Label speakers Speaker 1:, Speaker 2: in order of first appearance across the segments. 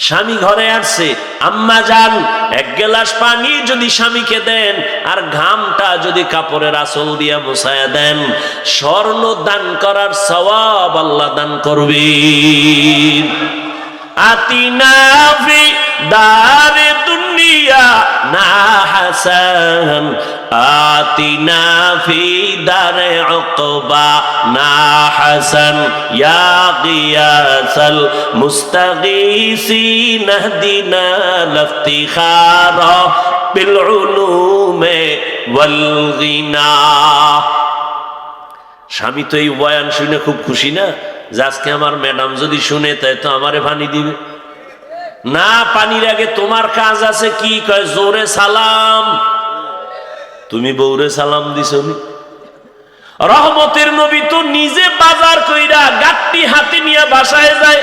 Speaker 1: স্বামী ঘরে আসছে, আম্মা যান এক গ্লাস পানি যদি স্বামীকে দেন আর ঘামটা যদি কাপড়ের আঁচল দিয়া মুছায়া দেন, স্বর্ণ দান করার সওয়াব আল্লাহ দান করবেন। আতিনা ফি দারে দুনিয়া না হাসান, আতিনা ফি দারে উকবা না হাসান, ইয়া গিয়াসাল মুস্তাগীসিন ইহদিনা লিফতিখারা বিল উলুমে ওয়াল গিনা। স্বামী তো এই বয়ান শুনে খুব খুশি না, যে আজকে আমার ম্যাডাম যদি শুনে তাই তো আমারে পানি দিবে না। পানির আগে তোমার কাজ আছে কি, কয় জোরে সালাম। তুমি বউরে সালাম দিছো নি? রহমতের নবী তো নিজে বাজার কইরা গাট্টি হাতে নিয়ে বাসায় যায়।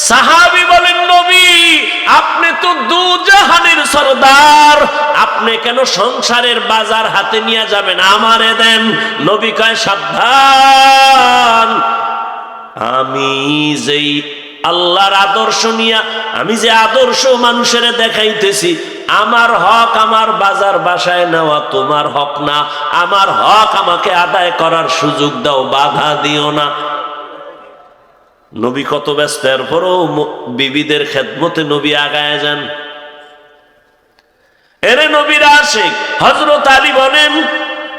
Speaker 1: সাহাবী বলেন, নবী আপনি তো দুজাহানের সরদার, আপনি কেন সংসারের বাজার হাতে নিয়ে যাবেন, আমারে দেন। নবী কয়, সাবধান, আমি যেই আল্লাহর আদর্শ নিয়া আমি যে আদর্শ মানুষের দেখাইতেছি, আমার হক আমার বাজার বাসায় নেওয়া তোমার হক না, আমার হক আমাকে আদায় করার সুযোগ দাও, বাধা দিও না। নবী কত ব্যস্ত, এরপরও বিবিদের খেদমতে নবী আগায় যান। এরে নবীর আশিক হযরত আলী বলেন,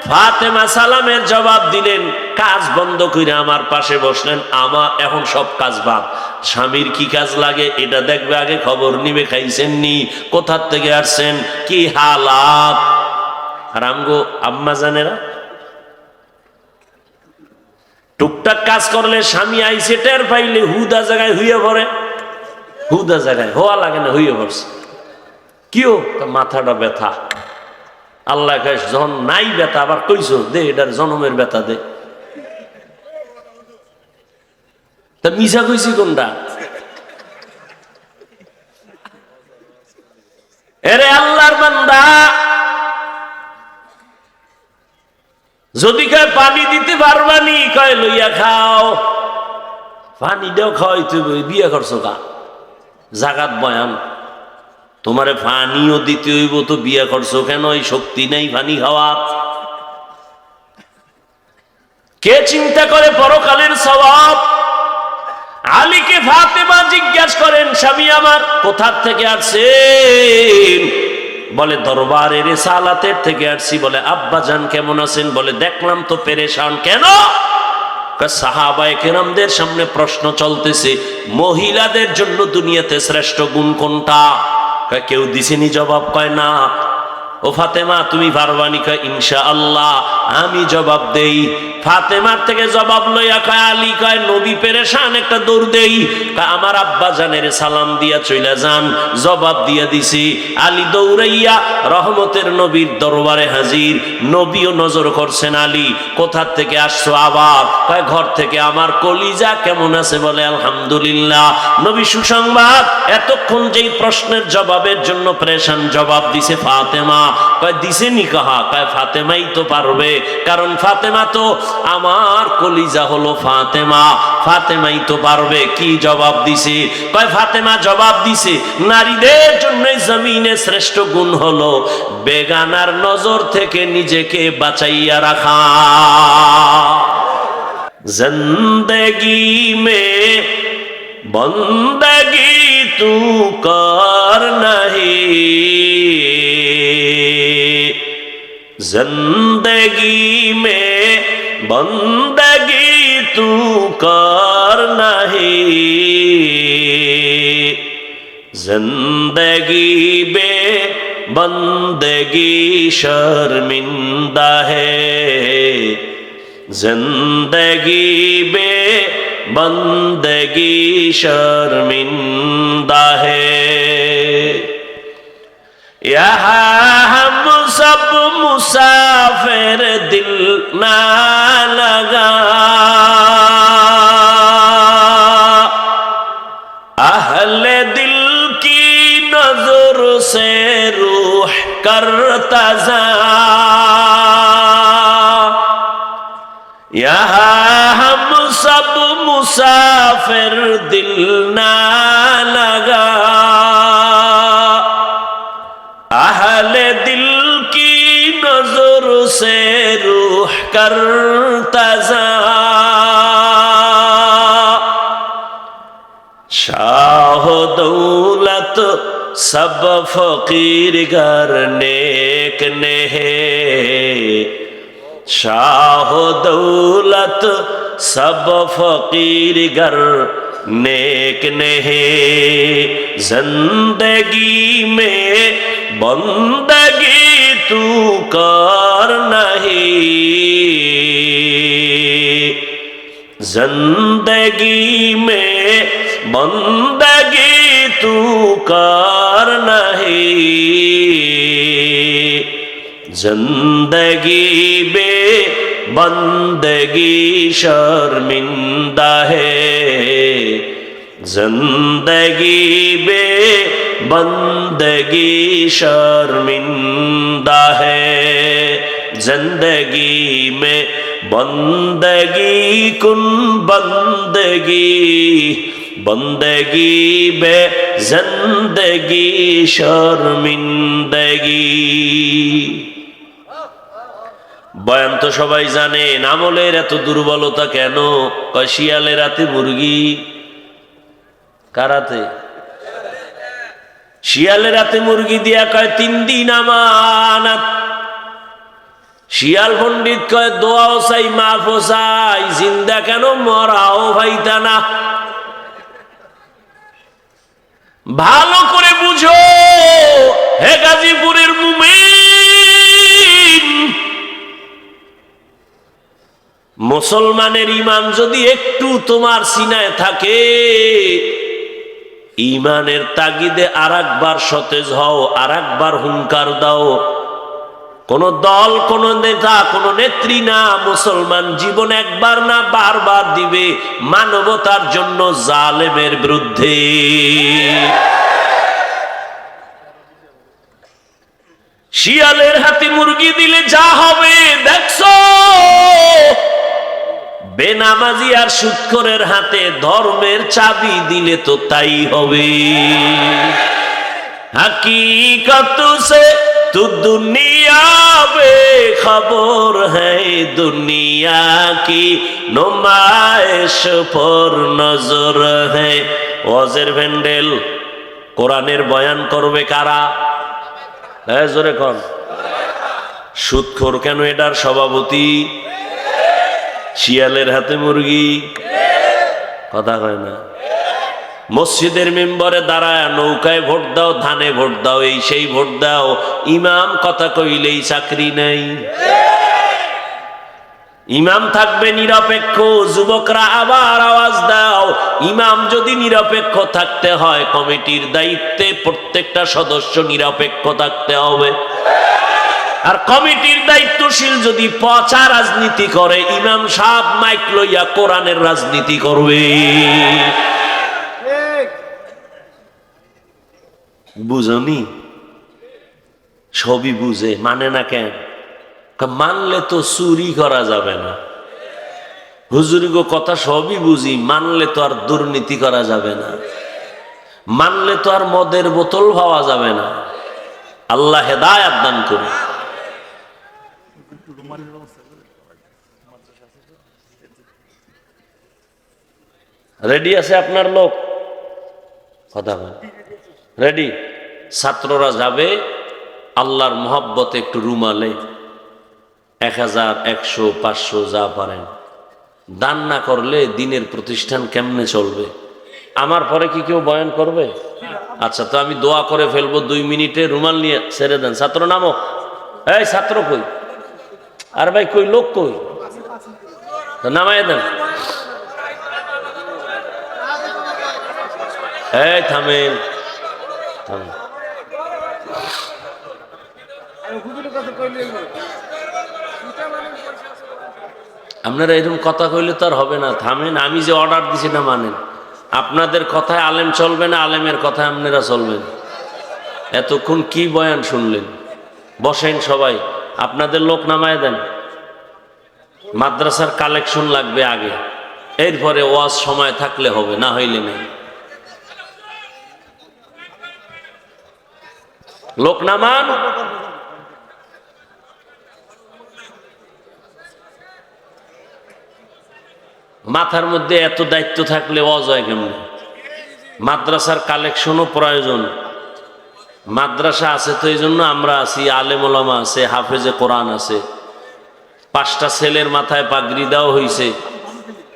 Speaker 1: ফাতেমা সালামের জবাব দিলেন, কাজ বন্ধ করে আমার পাশে বসলেন। আমার এখন সব কাজ বাদ, স্বামীর কি কাজ লাগে এটা দেখবে, আগে খবর নিবে খাইছেন নি, কোথার থেকে আসছেন, কি হালাত। আর আমগো আম্মা জানেরা টুকটাক কাজ করলে স্বামী আইসে টের পাইলে হুদা জায়গায় হুইয়ে পড়ে, হুদা জায়গায় হওয়া লাগে না, হুইয়ে পড়ছে। কিও মাথাটা ব্যথা, আল্লাহ যখন নাই ব্যথা আবার কইছো দে, এটার জনমের ব্যথা দে। তা মিশা কইছি কোনটা? এরে আল্লাহর বান্দা, যদি কয় পানি দিতে পারবানি, কয় লইয়া খাও, পানি দেও খাওয়াইতে, বিয়ে করছো কা জাগাত বয়ান, তোমারে পানিও দিতে হইব তো বিয়ে করছো কেন, এই শক্তি নেই পানি খাওয়া। কে চিন্তা করে পরকালের সওয়াব? আলীকে ফাতেমা জিজ্ঞাসা করেন, স্বামী আমার কোথা থেকে আসছেন? বলে দরবারে রিসালাতের থেকে আসছি। বলে আব্বা জান কেমন আছেন? বলে দেখলাম তো পেরেশান। কেন? সাহাবায়ে কেরামদের সামনে প্রশ্ন চলতেছে, মহিলাদের জন্য দুনিয়াতে শ্রেষ্ঠ গুণ কোনটা? কেউ দিছেনি জবাব? কয় না। ও ফাতেমা তুমি পারবানি? কয় ইনশাআল্লাহ। আমি জবাব দেই। ফাতেমার থেকে জবাব লইয়া কয় আলী, কয় নবী পেরেশান, একটা দৌড় দেই। আমার আব্বা জানের সালাম দিয়া চইলা যান, জবাব দিয়া দিছি। আলী দৌড়াইয়া রহমতের নবীর দরবারে হাজির। নবীও নজর করছেন, আলী কোথার থেকে আসছো? আবার কয় ঘর থেকে। আমার কলিজা কেমন আছে? বলে আলহামদুলিল্লাহ। নবী সুসংবাদ, এতক্ষণ যেই প্রশ্নের জবাবের জন্য পেরেশান, জবাব দিছে ফাতেমা। কয় দিছেনি কাহা? কয় ফাতেমাই তো পারবে, কারণ ফাতেমা তো আমার কলিজা হলো ফাতেমা, ফাতেমাই তো পারবে। কি জবাব দিছে? কয় ফাতেমা জবাব দিছে, নারীদের জন্য জমিনে শ্রেষ্ঠ গুণ হলো বেগানার নজর থেকে নিজেকে বাঁচাইয়া রাখা। জিন্দেগি মে বন্দগি তু কর নাহি, जिंदगी में बंदगी तू कर नहीं, जिंदगी बे बंदगी शर्मिंदा है, जिंदगी बे बंदगी शर्मिंदा है। यहाँ हम सब मुसाफिर दिल ना लगा, अहले दिल की नजर से रूह करता जा, यहाँ हम सब मुसाफिर दिल ना लगा, करता जा। शाह दौलत सब फकीर घर नेक ने है, शाह दौलत सब फकीर घर नेक ने है। जिंदगी में बंदगी तू कर नहीं, जिंदगी में बंदगी तू कर नहीं, जिंदगी बे बंदगी शर्मिंदा है, जिंदगी बे बंदगी शर्मिंदा है। जिंदगी में बंदगी कुन बंदगी, बंदगी बे जिंदगी शर्मिंदगी। বয়ান তো সবাই জানেন, আমলের এত দুর্বলতা কেন? কয় শিয়ালের রাতে মুরগি, কারাতে শিয়ালের রাতে মুরগি দিয়া কয় 3 দিন আমানত। শিয়াল পণ্ডিত কয় দোয়াও চাই মাফও চাই, জিন্দা কেন মরাও ভাইতা না। ভালো করে বুঝো হে গাজীপুরের মুমিন, মুসলমানের ঈমান যদি একটু তোমার সিনায় থাকে, ঈমানের তাগিদে আরেকবার সতেজ হও, আরেকবার হুঙ্কার দাও। কোন দল, কোন নেতা, কোন নেত্রী না, মুসলমান জীবন একবার না বারবার দিবে মানবতার জন্য জালেমের বিরুদ্ধে। শিয়ালের হাতে মুরগি দিলে যা হবে দেখছো, বেনামাজি আর সুদখোরের হাতে ধর্মের চাবি দিলে তো তাই হবে। हकीकत से तू दुनिया बेखबर है, दुनिया की नुमाइश पर नजर है। ওয়াজের ভ্যান্ডেল কোরআনের বয়ান করবে কারা? জোরে কোন? সুদখোর কেন এটার সভাপতি? শিয়ালের হাতে মুরগি, কথা কয় না। মসজিদের মেম্বারে দাঁড়ায় নৌকায় ভোট দাও, ধানে ভোট দাও, এই সেই ভোট দাও, ইমাম কথা কইলেই চাকরি নাই। ইমাম থাকবে নিরপেক্ষ, যুবকরা আবার আওয়াজ দাও। ইমাম যদি নিরপেক্ষ থাকতে হয়, কমিটির দায়িত্বে প্রত্যেকটা সদস্য নিরপেক্ষ থাকতে হবে। আর কমিটির দায়িত্বশীল যদি পচা রাজনীতি করে, ইমাম সাহেব মাইক লইয়া কোরআনের রাজনীতি করবে। বুঝনি? সবই বুঝে, মানে না কেন? মানলে তো চুরি করা যাবে না। হুজুরিগো কথা সবই বুঝি, মানলে তো আর দুর্নীতি করা যাবে না, মানলে তো আর মদের বোতল পাওয়া যাবে না। আল্লাহ হেদায়েত দান করুন। রেডি আছে আপনার লোক? কথা বল। রেডি? ছাত্ররা যাবে আল্লাহর মহব্বতে একটু রুমালে 1000, 100, 500 যা পারেন দান না করলে দিনের প্রতিষ্ঠান কেমনে চলবে? আমার পরে কি কেউ বয়ান করবে? আচ্ছা, তো আমি দোয়া করে ফেলবো 2 মিনিটে, রুমাল নিয়ে ছেড়ে দেন। ছাত্র নামো। এই ছাত্র কই? আর ভাই কই লোক কই? নামায় দেন। এই থামেন, থামেন। আপনারা এরকম কথা কইলে তো আর হবে না। থামেন, আমি যে অর্ডার দিছি না মানেন। আপনাদের কথায় আলেম চলবে না, আলেমের কথায় আপনারা চলবেন। এতক্ষণ কি বয়ান শুনলেন? বসেন সবাই, আপনাদের লোক নামায় দেন। মাদ্রাসার কালেকশন লাগবে আগে, এরপরে ওয়াজ সময় থাকলে হবে, না হইলে নেই। লোক নামান। মাথার মধ্যে এত দায়িত্ব থাকলে অজয় কেমন? মাদ্রাসার কালেকশনও প্রয়োজন। মাদ্রাসা আছে তো এই জন্য আমরা আছি, আলেম ওলামা আছে, হাফেজে কোরআন আছে, 5টা ছেলের মাথায় পাগড়ি দেওয়া হয়েছে।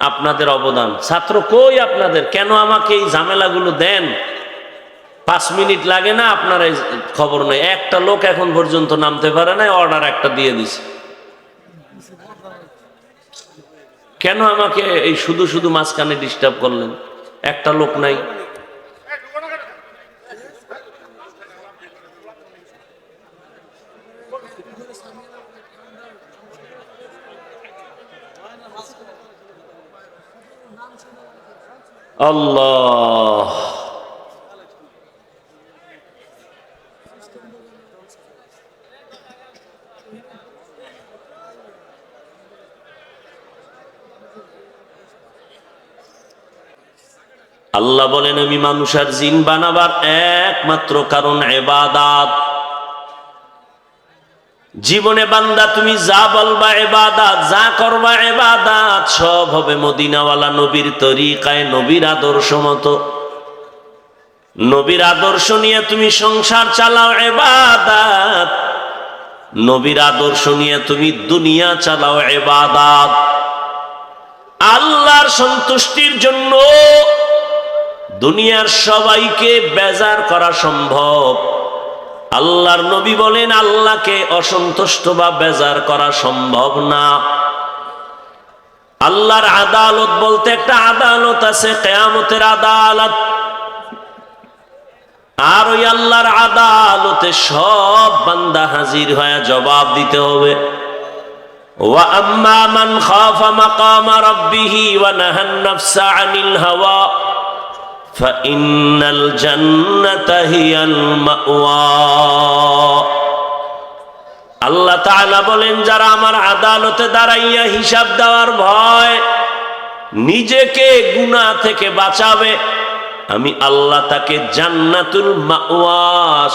Speaker 1: আপনাদের অবদান। ছাত্র কই আপনাদের? কেন আমাকে এই ঝামেলাগুলো দেন? 5 মিনিট লাগে না, আপনার এই খবর নেই। একটা লোক এখন পর্যন্ত নামতে পারে না, অর্ডার একটা দিয়ে দিছে। কেন আমাকে এই শুধু শুধু মাঝখানে ডিস্টার্ব করলেন? একটা লোক নাই। আল্লাহ, আল্লাহ বলেন আমি মানুষ আর জিন বানাবার একমাত্র কারণ ইবাদত। জীবনে বান্দা তুমি যা বলবা ইবাদত, যা করবা ইবাদত, সব হবে মদিনাওয়ালা নবীর তরিকায়, নবীর আদর্শ মতো। নবীর আদর্শ নিয়ে তুমি সংসার চালাও ইবাদত, নবীর আদর্শ নিয়ে তুমি দুনিয়া চালাও ইবাদত। আল্লাহর সন্তুষ্টির জন্য দুনিয়ার সবাইকে বেজার করা সম্ভব। আল্লাহর নবী বলেন আল্লাহকে অসন্তুষ্ট বা বেজার করা সম্ভব না। আল্লাহর আদালত বলতে একটা আদালত আছে, কিয়ামতের আদালত। আর ওই আল্লাহর আদালতে সব বান্দা হাজির হয়ে জবাব দিতে হবে। ওয়া আম্মা মান খাফা মাকামা রাব্বিহি ওয়া নাহান নাফসা আনিল হাওয়া ফাইন্নাল জান্নাতা হিয়াল মাওয়া। আল্লাহ তাআলা বলেন যারা আমার আদালতে দাঁড়াইয়া হিসাব দেওয়ার ভয় নিজেকে গুনাহ থেকে বাঁচাবে, আমি আল্লাহ তাকে জান্নাতুল মাওয়া,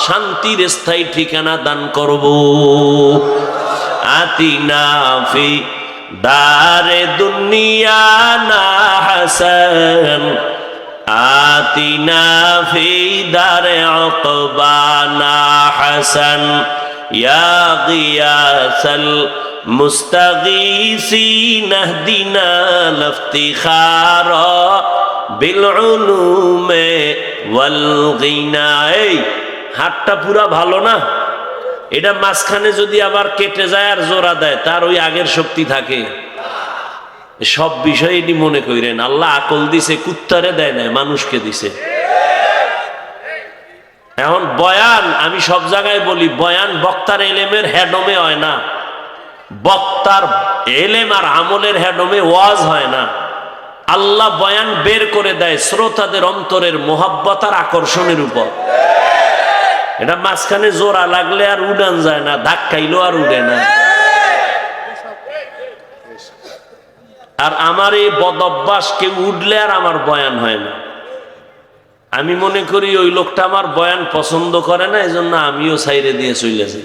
Speaker 1: শান্তির স্থায়ী ঠিকানা দান করব। আতিনা ফি দারে দুনিয়া না হাসান, আতিনা ফি দারে উকবা না হাসান, ইয়া গিয়াসাল মুস্তাগীসিন ইহদিনা লিফতিখারা বিল উলুমে ওয়াল গিনা। এই হাতটা পুরা ভালো না, এটা মাঝখানে যদি আবার কেটে যায় আর জোড়া দেয়, তার ওই আগের শক্তি থাকে। সব বিষয়ে মনে করেন আল্লাহ আকল দিছে, কুত্তারে দেয় না, মানুষকে দিছে। এখন বয়ান আমি সব জায়গায় বলি, বয়ান বক্তার এলেমের হেডমে হয় না, বক্তার এলেম আর আমলের হেডমে ওয়াজ হয় না। আল্লাহ বয়ান বের করে দেয় শ্রোতাদের অন্তরের মোহাব্বত আর আকর্ষণের উপর। এটা মাঝখানে জোড়া লাগলে আর উড়ান যায় না, ধাক্কাইলো আর উড়ে না। আর আমার এই বদভ্যাস, কেউ উঠলে আর আমার বয়ান হয় না। আমি মনে করি ওই লোকটা আমার বয়ান পছন্দ করে না, এই জন্য আমিও ছাইরে দিয়ে চলে যাই।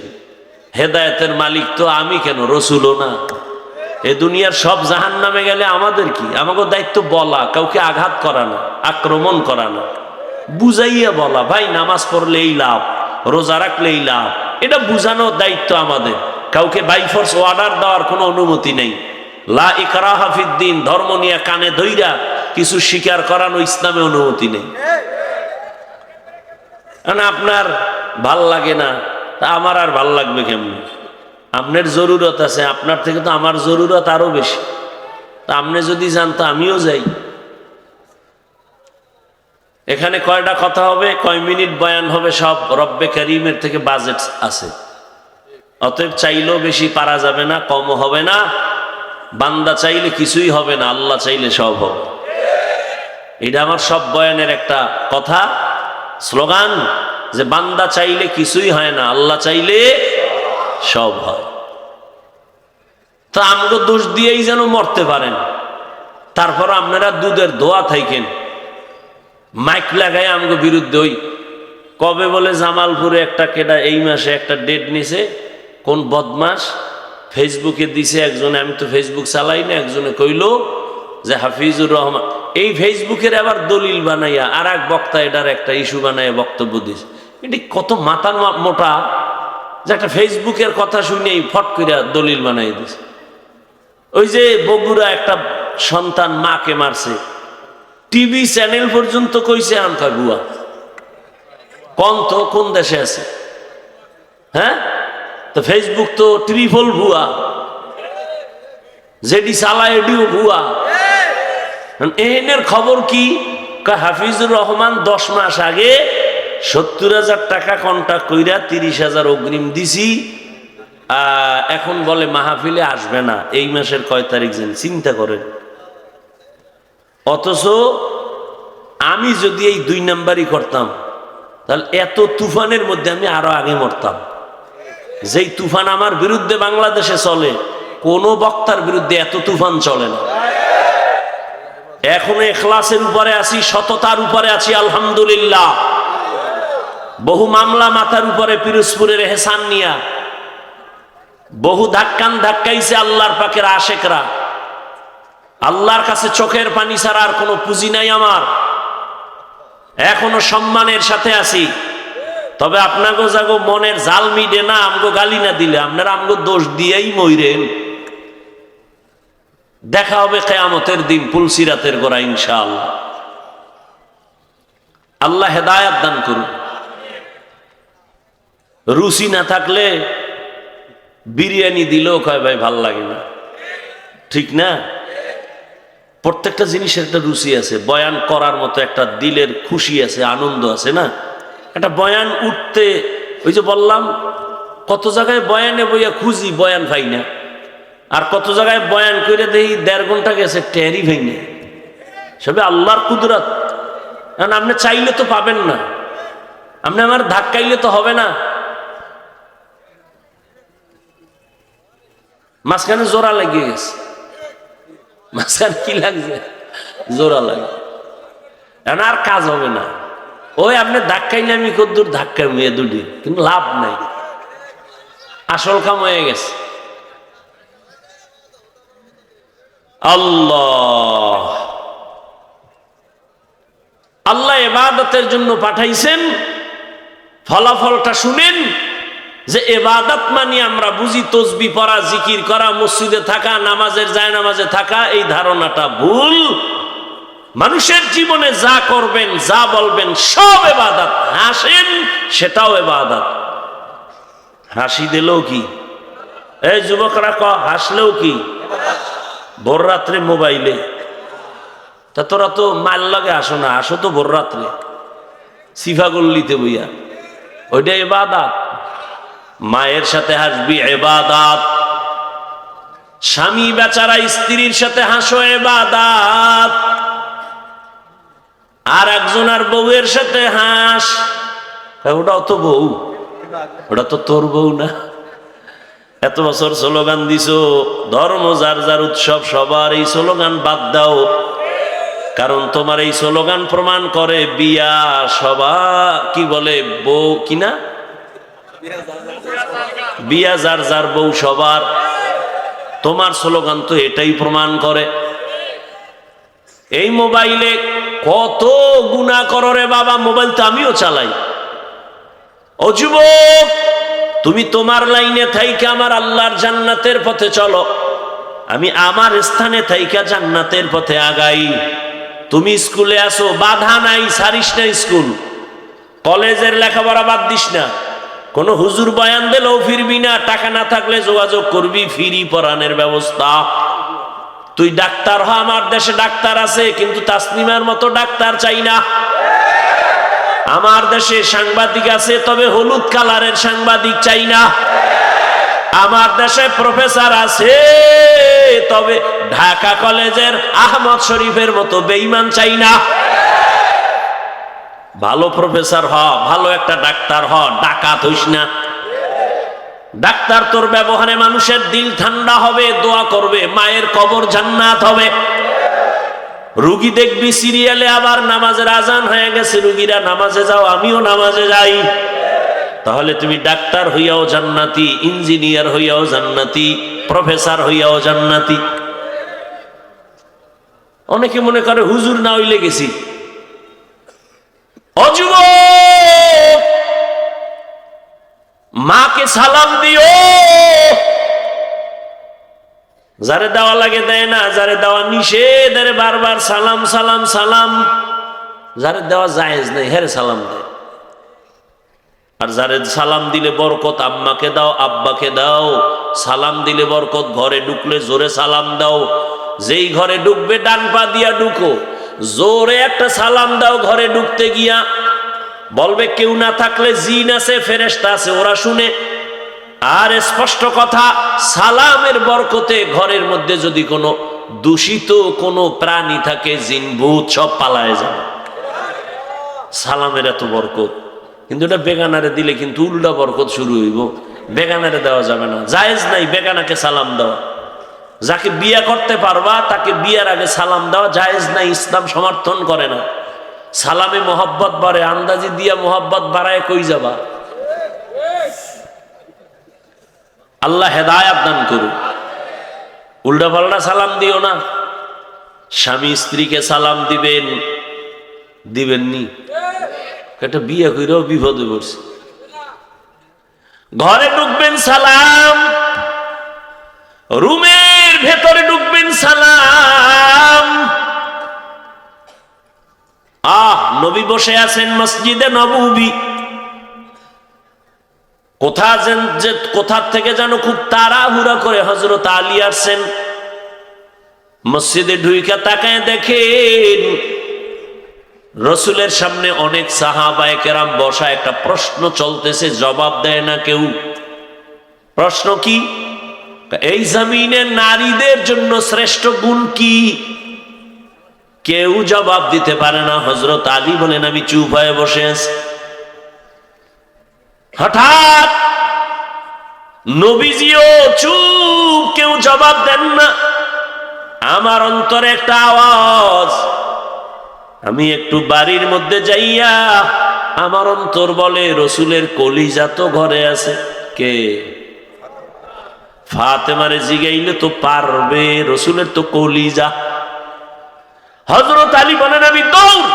Speaker 1: হেদায়েতের মালিক তো আমি, কেন রসুলও না। এ দুনিয়ার সব জাহান্নামে গেলে আমাদের কি? আমাকে দায়িত্ব বলা, কাউকে আঘাত করা না, আক্রমণ করা না, বুঝাইয়া বলা ভাই নামাজ পড়লেই লাভ, রোজা রাখলেই লাভ, এটা বুঝানোর দায়িত্ব আমাদের। কাউকে বাই ফোর্স অর্ডার দেওয়ার কোনো অনুমতি নেই। লা ইকরাহা ফিদ্দিন, ধর্ম নিয়ে কানে ধইরা কিছু স্বীকার করানো ইসলামে অনুমতি নেই। আপনার ভাল লাগে না, তা আমার আর ভাল লাগবে কেমনি? আপনার জরুরত আছে, আপনার থেকে তো আমার জরুরত আরো বেশি। তা আপনি যদি জানতো আমিও যাই। এখানে কয়টা কথা হবে, কয় মিনিট বয়ান হবে, সব রব্বে কারীমের থেকে বাজেট আছে। অতএব চাইলেও বেশি পারা যাবে না, কমও হবে না। বান্দা চাইলে কিছুই হবে না, আল্লাহ চাইলে সব হবে। এটা আমার সব বয়ানের একটা কথা, স্লোগান, যে বান্দা চাইলে কিছুই হয় না, আল্লাহ চাইলে সব হয়। তো আমগো দোষ দিয়েই যেন মরতে পারেন। তারপর আপনারা দুধের দোয়া থাকেন, মাইক লাগাই আমগো বিরুদ্ধে। ওই কবে বলে জামালপুরে একটা কেডা এই মাসে একটা ডেট নিছে, কোন বদমাস ফেসবুকে দিছে একজনে, আমি তো ফেসবুক চালাই না, একজনে কইল যে হাফিজুর রহমান এই ফেসবুকের আবার দলিল বানাইয়া আর এক বক্তা এটার একটা ইস্যু বানাইয়া বক্তব্য দিস। এটি কত মাথার মোটা যে একটা ফেসবুকের কথা শুনেই ফট করিয়া দলিল বানাই দিস। ওই যে বগুড়া একটা সন্তান মাকে মারছে, টিভি চ্যানেল পর্যন্ত কইছে আনকা বুয়া। কোন তো কোন দেশে আছে? হ্যাঁ, তো ফেসবুক তো ট্রিপল ভুয়া, যেটি চালায় এটিও ভুয়া। এহেনের খবর কি? হাফিজুর রহমান 10 মাস আগে 70,000 টাকা কন্ট্যাক্ট কইরা 30,000 অগ্রিম দিছি, এখন বলে মাহফিলে আসবে না। এই মাসের কয় তারিখ যেন, চিন্তা করেন। অথচ আমি যদি এই 2 নাম্বারই করতাম তাহলে এত তুফানের মধ্যে আমি আরো আগে মরতাম। যেই তুফান আমার বিরুদ্ধে বাংলাদেশে চলে, কোন বক্তার বিরুদ্ধে এত তুফান চলে না। এখনো ইখলাসের উপরে আছি, সততার উপরে আছি, আলহামদুলিল্লাহ। বহু মামলা মাথার উপরে, পিরোজপুরের এহসান নিয়া বহু ধাক্কাইছে আল্লাহর পাকের আশেকরা। আল্লাহর কাছে চোখের পানি ছাড়া আর কোনো পুঁজি নাই আমার। এখনো সম্মানের সাথে আছি। তবে আপনাকে যাগো মনের জাল মিটে না আমগো গালি না দিলে, আপনারা আমগো দোষ দিয়েই মইরেন। দেখা হবে কিয়ামতের দিন পুলসিরাতের গোড়া, ইনশাআল্লাহ। আল্লাহ হেদায়েত দান করুন। রুচি না থাকলে বিরিয়ানি দিলেও কয় ভাই ভাল লাগে না, ঠিক না? প্রত্যেকটা জিনিসের একটা রুচি আছে। বয়ান করার মতো একটা দিলের খুশি আছে, আনন্দ আছে না? একটা বয়ান উঠতে, ওই যে বললাম কত জায়গায় বয়ানে বইয়া খুঁজি, বয়ান পাই না। আর কত জায়গায় বয়ান করে দেখি 1.5 ঘন্টা গেছে, টেরই ভাই না। সবে আল্লাহর কুদরত। কারণ আপনি চাইলে তো পাবেন না, আপনি আমার ধাক্কাইলে তো হবে না। মাঝখানে জোড়া লাগিয়ে গেছে। মাঝখানে কি লাগছে? জোড়া লাগে। এখন আর কাজ হবে না। ওই আপনি ধাক্কাইলে আমি কদ্দূর ধাক্কা মেয়ে দুটি, কিন্তু লাভ নাই, আসল কাম হয়ে গেছে। আল্লাহ আল্লাহ ইবাদতের জন্য পাঠাইছেন। ফলাফলটা শুনেন যে ইবাদত মানে আমরা বুঝি তাসবিহ পড়া, জিকির করা, মসজিদে থাকা, নামাজের জায়নামাজে থাকা। এই ধারণাটা ভুল। মানুষের জীবনে যা করবেন, যা বলবেন সব ইবাদত। হাসেন, সেটাও ইবাদত। হাসি দিলেও কি? এই যুবকরা হাসলেও কি? ভোর রাত্রে মোবাইলে। তা তোরা তো মাল লাগে আসো না, আসো তো ভোর রাত্রে সিফা গল্লিতে বইয়া, ওইটা ইবাদত। মায়ের সাথে হাসবি, ইবাদত। স্বামী বেচারা স্ত্রীর সাথে হাসো, ইবাদত। আর একজন আর বউয়ের সাথে হাস, ওটাও তো বউ, ওটা তো তোর বউ না। এত বছর স্লোগান দিছো, ধর্ম যার যার উৎসব, সবার এই স্লোগান বাদ দাও। কারণ তোমার এই স্লোগান প্রমাণ করে বিয়া সবার, কি বলে, বউ কিনা, বিয়া যার যার বউ সবার। তোমার স্লোগান তো এটাই প্রমাণ করে। এই মোবাইলে কত গুনাহ করো রে বাবা। মোবাইল তো আমিও চালাই। ও যুবক, তুমি তোমার লাইনে থাইকা আমার আল্লাহর জান্নাতের পথে চলো, আমি আমার স্থানে থাইকা জান্নাতের পথে আগাই। তুমি স্কুলে আসো, বাধা নাই, ছাড়িস না স্কুল। কলেজের লেখাপড়া বাদ দিস না। কোন হুজুর বয়ান দিলেও ফিরবি না। টাকা না থাকলে যোগাযোগ করবি, ফ্রি পড়ানোর ব্যবস্থা। তুই ডাক্তার হ, আমার দেশে ডাক্তার আছে, কিন্তু তাসনিমার মতো ডাক্তার চাই না। আমার দেশে সাংবাদিক আছে, তবে হলুদ কালারের সাংবাদিক চাই না। আমার দেশে প্রফেসর আছে, তবে ঢাকা কলেজের আহমদ শরীফের মতো বেঈমান চাই না। ভালো প্রফেসর হ, ভালো একটা ডাক্তার হ, ডাকাত হইস না। ডাক্তার তোর ব্যবহারে মানুষের দিল ঠান্ডা হবে, দোয়া করবে, মায়ের কবর জান্নাত হবে। রুগী দেখবি সিরিয়ালে, আবার নামাজের আজান হয়ে গেছে, রুগীরা নামাজে যাও, আমিও নামাজে যাই। তাহলে তুমি ডাক্তার হইয়াও জান্নাতি, ইঞ্জিনিয়ার হইয়াও জান্নাতি, প্রফেসর হইয়াও জান্নাতি। অনেকে মনে করে হুজুর না হইলে গেছি। অযুব, মাকে সালাম দিও। যারে দেওয়া লাগে দেয় না, যারে দেওয়া নিষেধ বারবার সালাম সালাম সালাম। যারে দেওয়া জায়েজ নেই হেরে সালাম দেয়। আর যারে সালাম দিলে বরকত, আম্মাকে দাও আব্বাকে দাও। সালাম দিলে বরকত, ঘরে ঢুকলে জোরে সালাম দাও। যেই ঘরে ঢুকবে ডান পা দিয়া ঢুকো, জোরে একটা সালাম দাও। ঘরে ঢুকতে গিয়া বলবে কেউ না থাকলে জিন আছে ফেরেশতা আছে, ওরা শুনে। আর স্পষ্ট কথা, সালামের বরকতে ঘরের মধ্যে যদি কোনো দূষিত কোনো প্রাণী থাকে, জিন ভূত সব পালায় যাবে। সালামের এত বরকত। কিন্তু এটা বেগানারে দিলে কিন্তু উল্টা বরকত শুরু হইব। বেগানারে দেওয়া যাবে না, জায়েজ নাই বেগানাকে সালাম দেওয়া। যাকে বিয়া করতে পারবা তাকে বিয়ার আগে সালাম দেওয়া জায়েজ নাই, ইসলাম সমর্থন করে না। সালামে মোহাব্বত বাড়ে, আন্দাজি দিয়া মোহাব্বত বাড়ায় কই যাবা? আল্লাহ হেদায়াত দান করুন। উল্টা পাল্টা সালাম দিও না। স্বামী স্ত্রীকে সালাম দিবেন, দিবেননি? একটা বিয়ে কইরাও বিপদে পড়ছে। ঘরে ঢুকবেন সালাম, রুমের ভেতরে ঢুকবেন সালাম। নবী বসে আছেন মসজিদে নববী। কোথা থেকে যেন খুব তাড়াহুড়া করে হযরত আলী আসছেন। মসজিদে ঢুইকা তাকায় দেখেন রসুলের সামনে অনেক সাহাবায়ে কেরাম বসা। একটা প্রশ্ন চলতেছে, জবাব দেয় না কেউ। প্রশ্ন কি? এই জমিনে নারীদের জন্য শ্রেষ্ঠ গুণ কি? কেউ জবাব দিতে পারে না। হযরত আলী বলেন আমি চুপ হয়ে বসে আছি। হঠাৎ নবীজিও চুপ, কেউ জবাব দেন না। আমার অন্তরে একটা আওয়াজ, আমি একটু বাড়ির মধ্যে যাইয়া আমার অন্তর বলে রসুলের কলিজা তো ঘরে আছে। কে? ফাতেমারে জিগাইলে তো পারবে, রসুলের তো কলিজা। হযরত আলী বলেন আমি দৌড়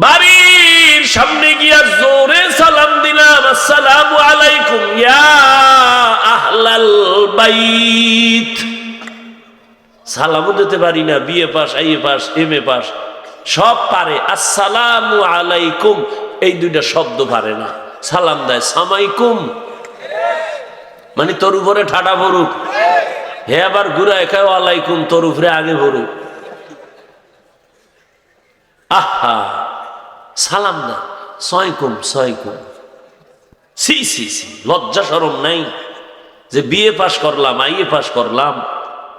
Speaker 1: বাড়ির সামনে গিয়া জোরে সালাম দিলাম, আসসালামু আলাইকুম ইয়া আহলাল বাইত। সালামও দিতে পারি না, BA pass, IA pass, MA pass সব পারে, আসসালামু আলাইকুম এই দুইটা শব্দ পারে না। সালাম দেয় সামাইকুম, মানে তোর উপরে ঠাডা ভরুক। হে আবার ঘুরায় খায় আলাইকুম, তোর উপরে আগে ভরুক। আহা, সালাম দেয় সাইকুম সাইকুম। সি সি সি, লজ্জা শরম নাই যে বিএ পাস করলাম, আইএ পাস করলাম,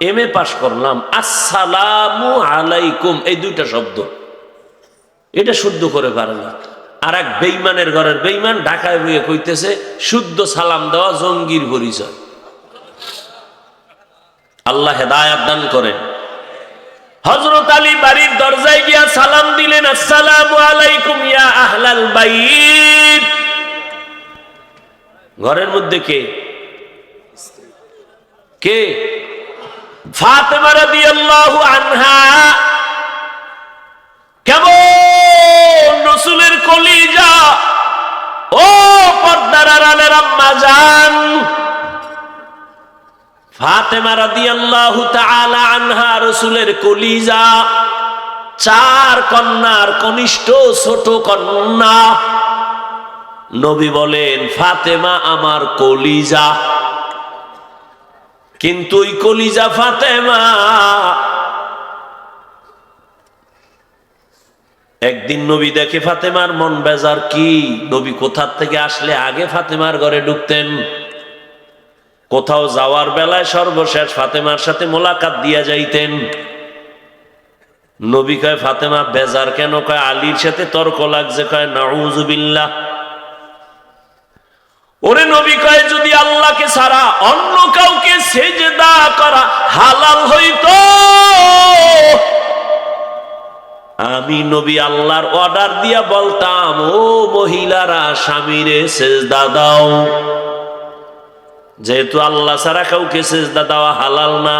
Speaker 1: এমএ পাস করলাম, আসসালামু আলাইকুম এই দুইটা শব্দ এটা শুদ্ধ করে পারে না। আর এক বেঈমানের ঘরের বেঈমান ঢাকায় বইয়ে কইতেছে শুদ্ধ সালাম দেওয়া জঙ্গির পরিচয়। আল্লাহ হেদায়াত দান করেন। হযরত আলী বাড়ির দরজায় গিয়া সালাম দিলেন, আসসালামু আলাইকুম ইয়া আহলাল বাইত। ঘরের মধ্যে কে? কে? ফাতেমা রাদিয়াল্লাহু আনহা। কেমন রাসূলের কলিজা! ও পর্দার আড়ালের আম্মা জান ফাতেমা রাদিয়াল্লাহু তাআলা আনহা রাসূলের কলিজা। চার কন্যার কনিষ্ঠ ছোট কন্যা। নবী বলেন ফাতেমা আমার কলিজা। কিন্তু ওই কলিজা ফাতেমা একদিন নবী দেখে ফাতেমার মন বেজার। কি? নবী কোথার থেকে আসলে আগে ফাতেমার ঘরে ঢুকতেন। কোথাও যাওয়ার বেলায় সর্বশেষ ফাতেমার সাথে মোলাকাত দিয়া যাইতেন। নবী কয় ফাতেমা বেজার কেন? কয় আলীর সাথে তর্ক লাগছে। কয় নাউযুবিল্লাহ। ওরে নবী কয় যদি আল্লাহকে ছাড়া অন্য কাউকে সেজদা করা হালাল হইতো, আমি নবী আল্লাহর অর্ডার দিয়া বলতাম ও মহিলারা স্বামীরে সেজদা দাও। যেহেতু আল্লাহ ছাড়া কাউকে সেজদা দেওয়া হালাল না,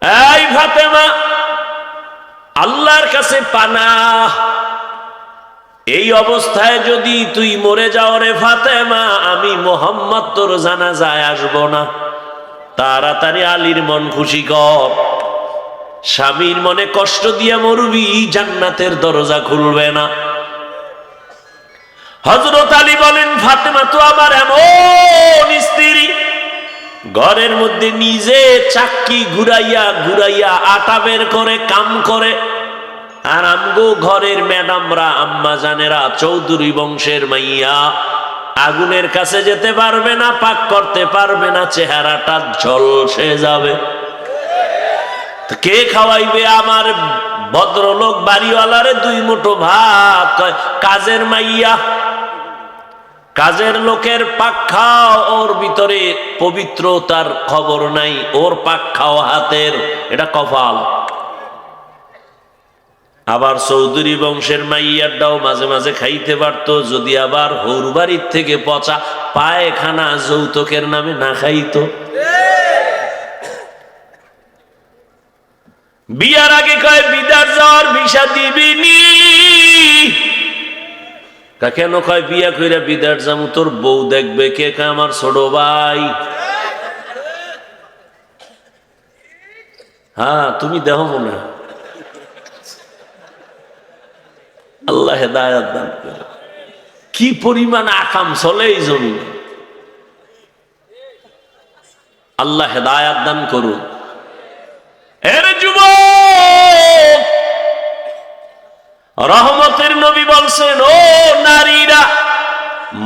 Speaker 1: এই ফাতেমা, আল্লাহর কাছে পানাহ, এই অবস্থায় যদি তুই মরে যাও রে ফাতেমা, আমি মোহাম্মদ তোর জানাজায় আসব না। তাড়াতাড়ি আলীর মন খুশি কর। স্বামীর মনে কষ্ট দিয়ে মরবি, জান্নাতের দরজা খুলবে না। হযরত আলী বলেন, ফাতেমা তো আমার এমন স্ত্রী, ঘরের মধ্যে নিজে চাক্কি ঘুরাইয়া ঘুরাইয়া আটা বের করে কাম করে, আর আমগো ঘরের ম্যাডামরা, আম্মা জানেরা, চৌধুরী বংশের মাইয়া আগুনের কাছে যেতে পারবে না, পাক করতে পারবে না, চেহারাটা ঝলসে যাবে। কে খাওয়াইবে আমার ভদ্রলোক বাড়িওয়ালারে 2 মুঠো ভাত? কয় কাজের মাইয়া। কাজের লোকের পাক খাও, ওর ভিতরে পবিত্রতার খবর নাই, ওর পাক খাও হাতের, এটা কপাল। আবার চৌধুরী বংশের মাইয়ারটাও মাঝে মাঝে খাইতে পারতো, যদি আবার হৌর বাড়ির থেকে পচা পায়খানা যৌতুকের নামে না খাইতো। বিয়ার আগে কয় বিদার যাওয়ার ভিসা দিবিনি। কেন কয় বিয়া কইরা বিদার যামু, তোর বউ দেখবে কে? আমার ছোট ভাই। হ্যাঁ, তুমি দেখো মনে। আল্লাহ হেদায়েত দান করে। কি পরিমাণ আকাম চলে এই জমিনে, আল্লাহ হেদায়েত দান করুন। এর যুবক, রহমতের নবী বলছেন, ও নারীরা,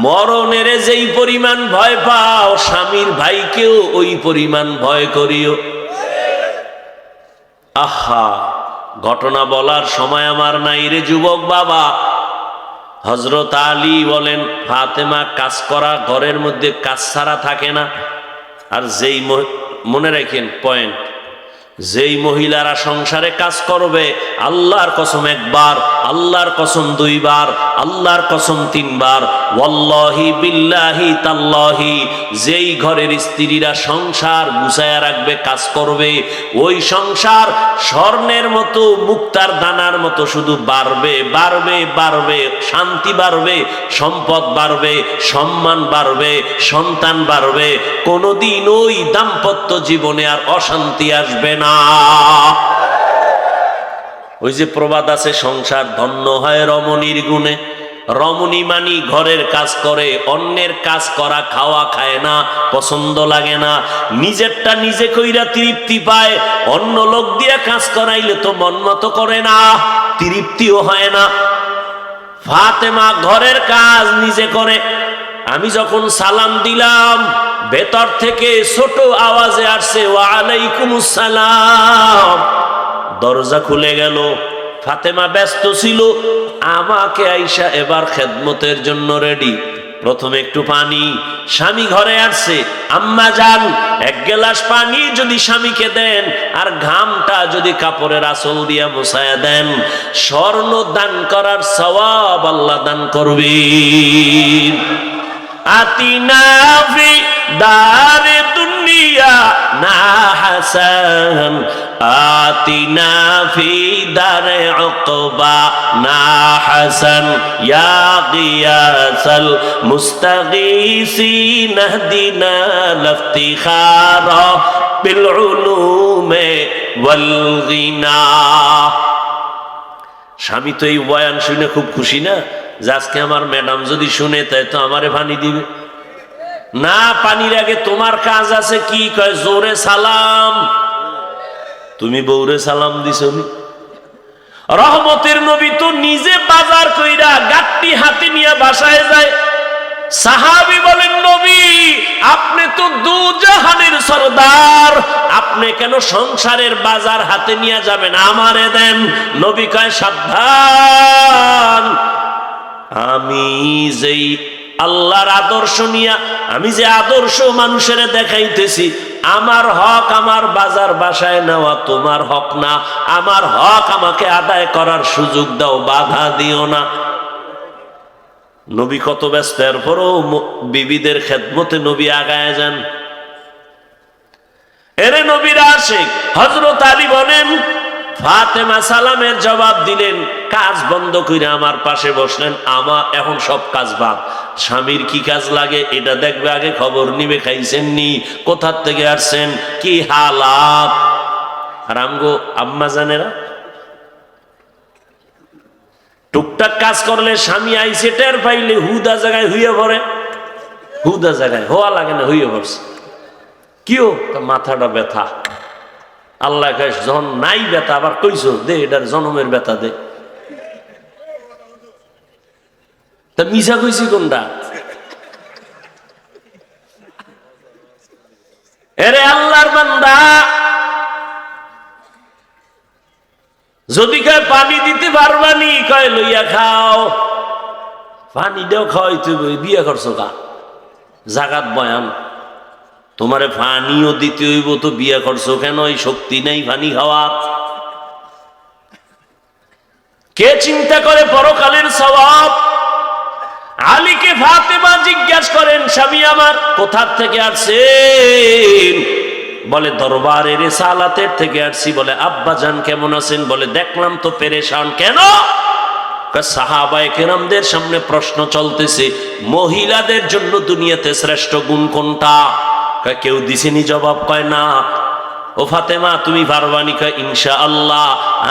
Speaker 1: মরণের যেই পরিমাণ ভয় পাও, স্বামীর ভাইকেও ওই পরিমাণ ভয় করিও। আহা, ঘটনা বলার সময় আমার নাই রে যুবক বাবা। হযরত আলী বলেন, ফাতেমা কাজ করা ঘরের মধ্যে কাজ ছাড়া থাকে না। আর যেই মনে রাখেন পয়েন্ট, যেই মহিলারা সংসারে কাজ করবে, আল্লাহর কসম 1 বার, আল্লাহর কসম 2 বার, আল্লাহর কসম 3 বার, ওয়াল্লাহি বিল্লাহি তাল্লাহি, যেই ঘরের স্ত্রীরা সংসার গুছায়া রাখবে, কাজ করবে, ওই সংসার স্বর্ণের মতো, মুক্তার দানার মতো শুধু বাড়বে বাড়বে বাড়বে, শান্তি বাড়বে, সম্পদ বাড়বে, সম্মান বাড়বে, সন্তান বাড়বে। কোনোদিন ওই দাম্পত্য জীবনে আর অশান্তি আসবে না। ওই যে প্রবাদ আছে, সংসার ধন্য হয় রমণীর গুণে। রমণী মানি ঘরের কাজ করে, অন্যের কাজ করা খাওয়া খায় না, পছন্দ লাগে না, নিজেরটা নিজে কইরা তৃপ্তি পায়। অন্য লোক দিয়ে কাজ করাইলে তো মন মতো করে না, তৃপ্তিও হয় না। ফাতেমা ঘরের কাজ নিজে করে। আমি যখন সালাম দিলাম, ভেতর থেকে ছোট আওয়াজে আসছে, ওয়া আলাইকুমুস সালাম। দরজা খুলে গেল। ফাতেমা ব্যস্ত ছিল, আমাকে আইসা এবার খেদমতের জন্য রেডি। প্রথমে একটু পানি, স্বামী ঘরে আসছে, আম্মা যান 1 গ্লাস পানি যদি স্বামীকে দেন, আর ঘামটা যদি কাপড়ের আঁচল দিয়া মুছায়া দেন, স্বর্ণ দান করার সওয়াব আল্লাহ দান করবেন। আতিনা ফি দারে দুনিয়া না হাসান, আতিনা ফি দারে উকবা না হাসান, ইয়া গিয়াসাল মুস্তাগীসিন ইহদিনা লিফতিখারা বিল উলুমে ওয়াল গিনা। স্বামী তো এই বয়ান শুনে খুব খুশি না, যে আজকে আমার ম্যাডাম যদি শুনে তাই তো আমারে পানি দিবে না। পানির আগে তোমার কাজ আছে কি? কয় জোরে সালাম। তুমি বউরে সালাম দিছো নি? রহমতের নবী তো নিজে বাজার কইরা গাট্টি হাতে নিয়ে বাসায় যায়। সাহাবী বলেন, নবী আপনি তো দুজাহানের সরদার, আপনি কেন সংসারের বাজার হাতে নিয়ে যাবেন? আমারে দেন। নবী কয়, সাবধান, আমি যেই আল্লাহর আদর্শ নিয়া, আমি যে আদর্শ মানুষের দেখাইতেছি, আমার হক আমার বাজার বাসায় নেওয়া তোমার হক না। আমার হক আমাকে আদায় করার সুযোগ দাও, বাধা দিও না। নবী কত ব্যস্ত, এরপরও বিবিদের খেদমতে নবী আগায় যান। এরে নবীর আশিক হযরত আলী বলেন, ফাতেমা সালামের জবাব দিলেন, কাজ বন্ধ করে আমার পাশে বসলেন। আমার এখন সব কাজ বাদ, স্বামীর কি কাজ লাগে এটা দেখবে, আগে খবর নিবে খাইছেন নি, কোথার থেকে আসছেন, কি হালাত। আর আমগো আম্মা জানেরা টুকটাক কাজ করলে স্বামী আইসে টের পাইলে হুদা জায়গায় হইয়া পড়ে, হুদা জায়গায় হওয়া লাগে না, হইয়া পড়ছে। কিও মাথাটা ব্যথা, আল্লাহ কয় যখন নাই ব্যথা আবার কইছো দে এটার জনমের ব্যথা দে। তা মিশা কইছি কোনটা? এরে আল্লাহর বান্দা, যদি কয় পানি দিতে পারবানি, কয় লইয়া খাও, পানি দেও খাওয়াইতে বিয়ে করছো কা জাগাত বয়ান, তোমারে পানিও দিতে হইব তো বিয়ে করছো কেন? এই শক্তি নেই পানি খাওয়ার। কে চিন্তা করে পরকালের সওয়াব? আলীকে ফাতেমা জিজ্ঞাসা করেন, স্বামী আমার কোথার থেকে আসছেন? বলে দরবারের রিসালাতের থেকে আসছি। বলে আব্বা জান কেমন আছেন? বলে দেখলাম তো পেরেশান। কেন? সাহাবায়ে কেরামদের সামনে প্রশ্ন চলতেছে, মহিলাদের জন্য দুনিয়াতে শ্রেষ্ঠ গুণ কোনটা? কেউ দিছেনি জবাব? কয় না। ও ফাতেমা তুমি পারবানি? কয় ইনশাআল্লাহ।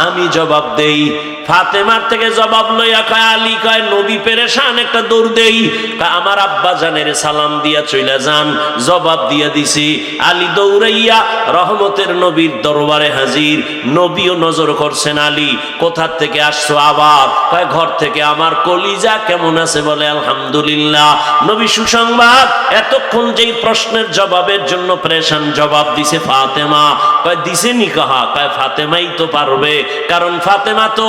Speaker 1: আমি জবাব দেই। ফাতেমার থেকে জবাব লইয়া কয় আলী, কয় নবী পেরেশান, একটা দৌড় দেই। আমার আব্বা জানের সালাম দিয়া চইলা যান। জবাব দিয়া দিছি। আলী দৌড়াইয়া রহমতের নবীর দরবারে হাজির। নবীও নজর করছেন, আলী কোথার থেকে আসছো? আবার কয় ঘর থেকে। আমার কলিজা কেমন আছে? বলে আলহামদুলিল্লাহ। নবী সুসংবাদ, এতক্ষণ যেই প্রশ্নের জবাবের জন্য পেরেশান জবাব দিছে ফাতেমা। কয় দিছে নি কাহা? কয় ফাতেমাই তো পারবে, কারণ ফাতেমা তো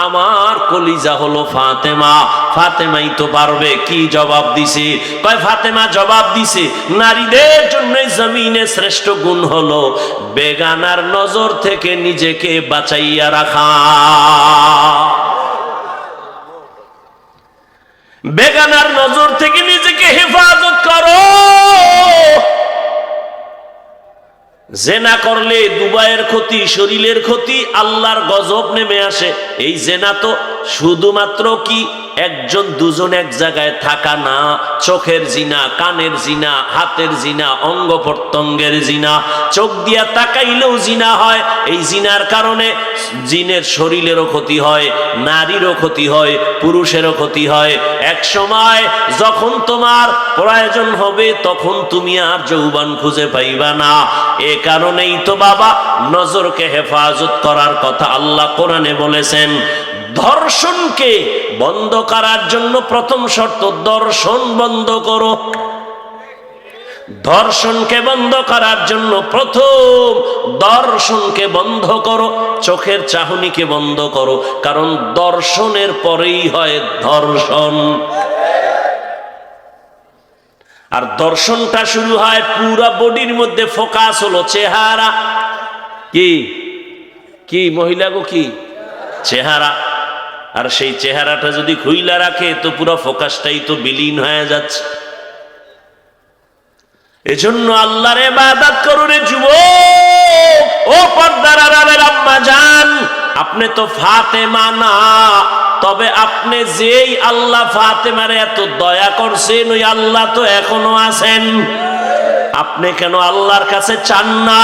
Speaker 1: আমার কলিজা হলো ফাতেমা, ফাতেমাই তো পারবে। কি জবাব দিছে? কয় ফাতেমা জবাব দিছে, নারীদের জন্য জমিনে শ্রেষ্ঠ গুণ হলো বেগানার নজর থেকে নিজেকে বাঁচাইয়া রাখা। বেগানার নজর থেকে নিজেকে হেফাজত করো। জেনা করলে দুবাইয়ের ক্ষতি, শরীরের ক্ষতি, আল্লাহর গজব নেমে আসে। এই জেনা তো শুধুমাত্র কি একজন দুজন এক জায়গায় থাকা না, চোখের জিনা, কানের জিনা, হাতের জিনা, অঙ্গ প্রত্যঙ্গের জিনা, চোখ দিয়া তাকাইলেও জিনা হয়। এই জিনার কারণে জিনের শরীরেরও ক্ষতি হয়, নারীরও ক্ষতি হয়, পুরুষেরও ক্ষতি হয়। এক সময় যখন তোমার প্রয়োজন হবে তখন তুমি আর যৌবন খুঁজে পাইবা না। এ কারণেই তো বাবা নজরকে হেফাজত করার কথা আল্লাহ কোরআনে বলেছেন। ধর্ষণকে বন্ধ করার জন্য প্রথম শর্ত, দর্শন বন্ধ করো। ধর্ষণকে বন্ধ করার জন্য প্রথম দর্শনকে বন্ধ করো, চোখের চাহনিকে বন্ধ করো, কারণ দর্শনের পরেই হয় ধর্ষণ। আর দর্শনটা শুরু হয় পুরা বডির মধ্যে, ফোকাস হলো চেহারা। কি কি মহিলা গো? কি চেহারা। আর সেই চেহারাটা যদি খুইলা রাখে তো পুরো ফোকাসটাই তো বিলীন হয়ে যাচ্ছে। এজন্য আল্লাহর ইবাদত করুন রে যুবক, ও পর্দার আড়ালের আম্মা জান। আপনি তো ফাতেমা না, তবে আপনি যেই আল্লাহ ফাতেমারে এত দয়া করছেন, ওই আল্লাহ তো এখনো আছেন। আপনি কেন আল্লাহর কাছে চান না?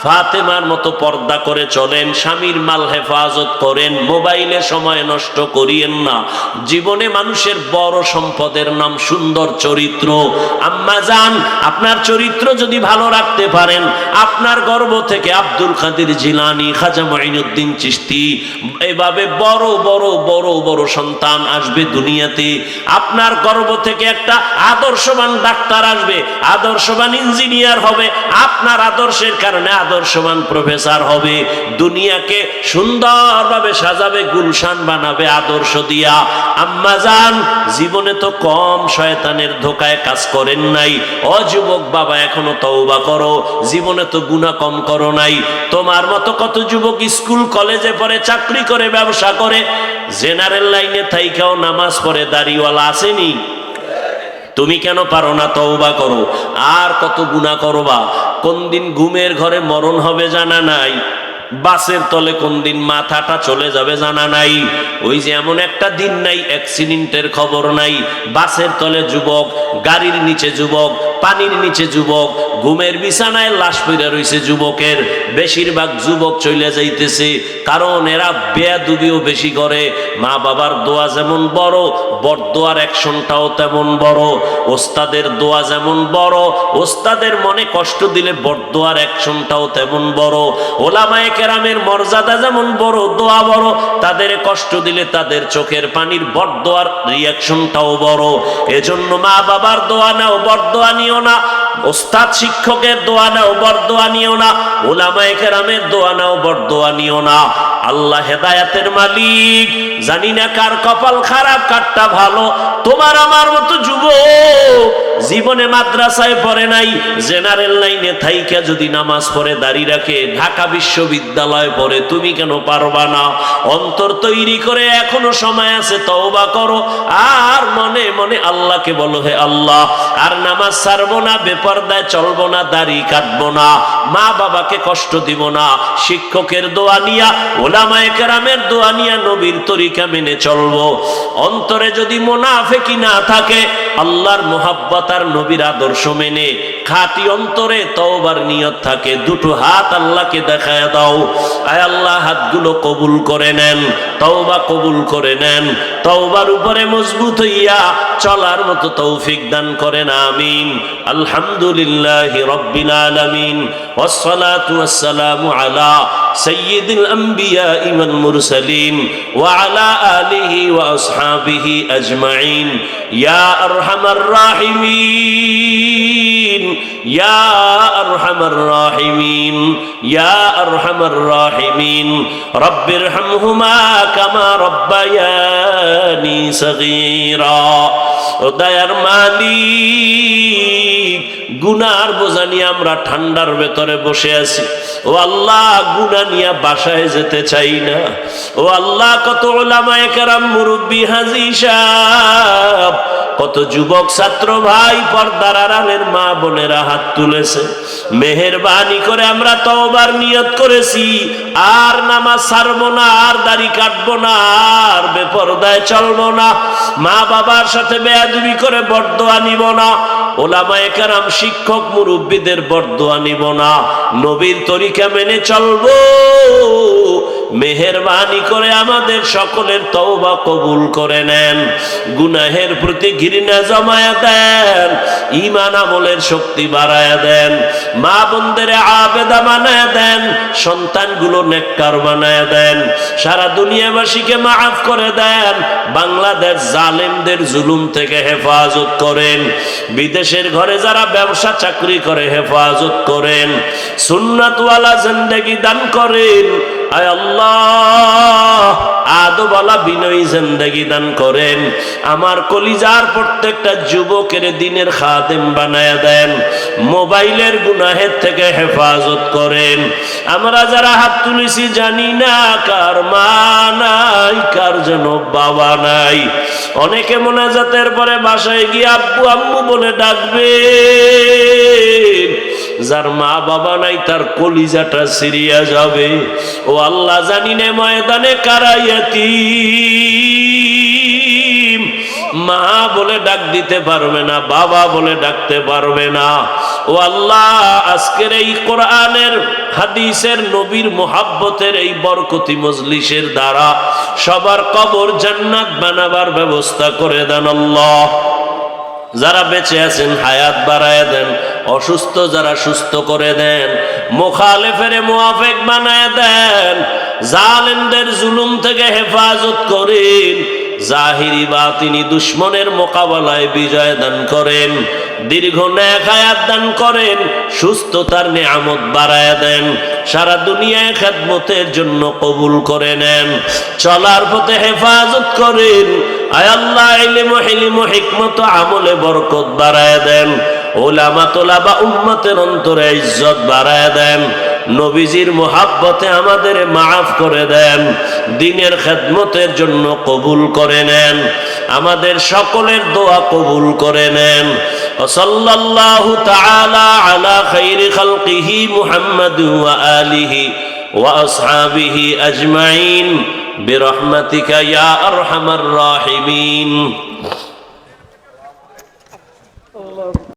Speaker 1: ফাতেমার মতো পর্দা করে চলেন, স্বামীর মাল হেফাজত করেন, মোবাইলে সময় নষ্ট করিয়েন না। জীবনে মানুষের বড় সম্পদের নাম সুন্দর চরিত্র। আম্মা জান, আপনার চরিত্র যদি ভালো রাখতে পারেন, আপনার গর্ভ থেকে আব্দুল কাদের জিলানী, খাজা মুঈনুদ্দিন চিশতি, এভাবে বড় বড় বড় বড় সন্তান আসবে দুনিয়াতে। আপনার গর্ভ থেকে একটা আদর্শবান ডাক্তার আসবে, আদর্শবান ইঞ্জিনিয়ার হবে, আপনার আদর্শের কারণে আদর্শবান প্রফেসর হবে। দুনিয়াকে সুন্দরভাবে সাজাবে, গুলশান বানাবে আদর্শ দিয়া। আম্মা জান, জীবনে তো কম শয়তানের ধোকায় কাজ করেন নাই। ও যুবক বাবা, এখনো তওবা করো। জীবনে তো গুনাহ কম করো নাই। তোমার মতো কত যুবক স্কুল কলেজে পড়ে, চাকরি করে, ব্যবসা করে, জেনারেল লাইনে থাইকাও নামাজ পড়ে, দাড়িওয়ালা আসেনি? তুমি কেন পারো না তওবা করো? আর কত গুনাহ করবা? কোন দিন ঘুমের ঘরে মরণ হবে জানা নাই, বাসের তলে কোন দিন মাথাটা চলে যাবে জানা নাই। ওই যে এমন একটা দিন নাই অ্যাক্সিডেন্টের খবর নাই, বাসের তলে যুবক, গাড়ির নিচে যুবক, পানির নিচে যুবক, ঘুমের বিছানায় লাশ পড়ে রইছে যুবকের। বেশিরভাগ যুবক চলে যাইতেছে, কারণ এরা বেয়াদবিও বেশি করে। মা বাবার দোয়া যেমন বড়, বরদোয়ার অ্যাকশনটাও তেমন বড়। ওস্তাদের দোয়া যেমন বড়, ওস্তাদের মনে কষ্ট দিলে বরদোয়ার অ্যাকশনটাও তেমন বড়। ওলামায়ে কেরামের মর্যাদা যেমন বড়, দোয়া বড়, তাদের কষ্ট দিলে তাদের চোখের পানির বরদোয়ার রিয়াকশনটাও বড়। এজন্য মা বাবার দোয়া নাও, বরদোয়া নিও না। ওস্তাদ শিক্ষকের দোয়া নাও, বরদোয়া নিও না। ওলামায়ে কেরামের দোয়া নাও, বরদোয়া নিও না। আল্লাহ হেদায়েতের মালিক, জানি না কার কপাল খারাপ কারটা ভালো। তোমার আমার মতো যুবক জীবনে মাদ্রাসায় পড়ে নাই, জেনারেল লাইনে থাইকা যদি নামাজ পড়ে দাঁড়িয়ে রাখে, ঢাকা বিশ্ববিদ্যালয়ে পড়ে, তুমি কেন পারবা না? অন্তর তৈরি করে এখনো সময় আছে, তওবা করো। আর মনে মনে আল্লাহকে বলো, হে আল্লাহ, আর নামাজ ছাড়বো না, বেপরদায় চলবো না, দাড়ি কাটবো না, মা বাবাকে কষ্ট দিব না, শিক্ষকের দোয়া নিয়া, ওলামায়ে কেরামের দোয়া নিয়া নবীর তরিকা মেনে চলবো। অন্তরে যদি মুনাফিকি না থাকে, আল্লাহর মুহাব্বত আর নবীর আদর্শ মেনে খাঁটি অন্তরে তওবার নিয়ত থাকে, দুটো হাত আল্লাহকে দেখায় দাও। আয় আল্লাহ, হাতগুলো কবুল করে নেন, তওবা কবুল করে নেন, তওবার উপরে মজবুত হইয়া চলার মতো তৌফিক দান করেন, আমিন। আলহামদুলিল্লাহি রাব্বিল আলামিন, ওয়াসসালাতু ওয়াসসালামু আলা সাইয়্যিদিল আম্বিয়া ওয়াল মুরসালিন ওয়া আলা আলিহি ওয়া আসহাবিহি আজমাইন। ইয়া আরহামার রাহিমিন, ইয়া আরহামার রাহিমিন, ইয়া আরহামার রাহিমিন। রব্বিরহামহুমা কামা রব্বায়ানি সগীরা। ও দয়ার মালিক, গুনার বোঝা নিয়ে আমরা ঠান্ডার ভেতরে বসে আছি। ও আল্লাহ, গুনাহ নিয়ে বাসায় যেতে চাই না। ও আল্লাহ, কত উলামায়ে কেরাম, মুরব্বি, হাজী সাহেব, কত যুবক ছাত্র ভাই, পর্দার আড়ালের মা বোনেরা হাত তুলেছে। মেহেরবানি করে আমরা তওবার নিয়ত করেছি, আর নামাজ ছাড়বো না, আর দাড়ি কাটবো না, আর বেপরদায় চলবো না, মা বাবার সাথে বেয়াদবি করে বরদোয়া নিব না, ওলামায়ে কেরাম শিক্ষক মুরব্বিদের বরদোয়া নিব না, নবীর তরিকা মেনে চলবো। মেহেরবানি করে আমাদের সকলের তওবা কবুল করে নেন, গুনাহের প্রতি ঘৃণা জমায়া দেন, ঈমান আমলের শক্তি বাড়ায়া দেন, মা বোনদের আবেদা বানায়া দেন, সন্তানগুলো নেককার বানায়া দেন, সারা দুনিয়াবাসীকে মাফ করে দেন, বাংলাদেশ জালেমদের জুলুম থেকে হেফাজত করেন, বিদেশের ঘরে যারা ব্যবসা চাকরি করে হেফাজত করেন, সুন্নাতওয়ালা জিন্দেগি দান করেন। আয় আল্লাহ, আদবওয়ালা বিনয়ী জিন্দেগি দান করেন। আমার কলিজার প্রত্যেকটা যুবকের দিনের খাদেম বানায়া দেন, মোবাইলের গুনাহের থেকে হেফাজত করেন। আমরা যারা হাত তুলেছি, জানি না কার মা নাই, কার যেন বাবা নাই। অনেকে মোনাজাতের পরে বাসায় গিয়ে আব্বু আম্মু বলে ডাকবে, যার মা বাবা নাই তার কলিজাটা সিরিয়া যাবে। ও আল্লাহ, জানি না ময়দানে কারা ইয়াতীম, মা বলে ডাক দিতে পারবে না, বাবা বলে ডাকতে পারবে না। ও আল্লাহ, আজকের এই কোরআনের, হাদিসের, নবীর মুহাব্বতের এই বরকতি মজলিসের দ্বারা সবার কবর জান্নাত বানাবার ব্যবস্থা করে দেন আল্লাহ। যারা বেঁচে আছেন হায়াত বাড়ায় দেন, অসুস্থ যারা সুস্থ করে দেন, মুখালেফের মুআফিক বানায় দেন, জালেমদের জুলুম থেকে হেফাজত করেন, জাহিরি বাতিনি দুশ্মনের মোকাবেলায় বিজয় দান করেন, দীর্ঘ নেক হায়াত দান করেন, সুস্থতার নিয়ামত বাড়ায় দেন, সারা দুনিয়ায় খেদমতের জন্য কবুল করে নেন, চলার পথে হেফাজত করেন। আয় আল্লাহ, ইলম ও হিলম ও হিকমত ও আমলে বরকত বাড়ায় দেন, উলামা তোলাবা উম্মতের অন্তরে ইজ্জত বাড়ায় দেন, নবীজির মুহাব্বতে আমাদের মাফ করে দেন, দ্বীনের খেদমতের জন্য কবুল করে নেন, আমাদের সকলের দোয়া কবুল করে নেন। সাল্লাল্লাহু তাআলা আলা খাইরি খালকিহি মুহাম্মাদ ওয়া আলিহি ওয়া আসহাবিহি আজমাইন বিরহমাতিকা ইয়া আরহামার রাহিমিন।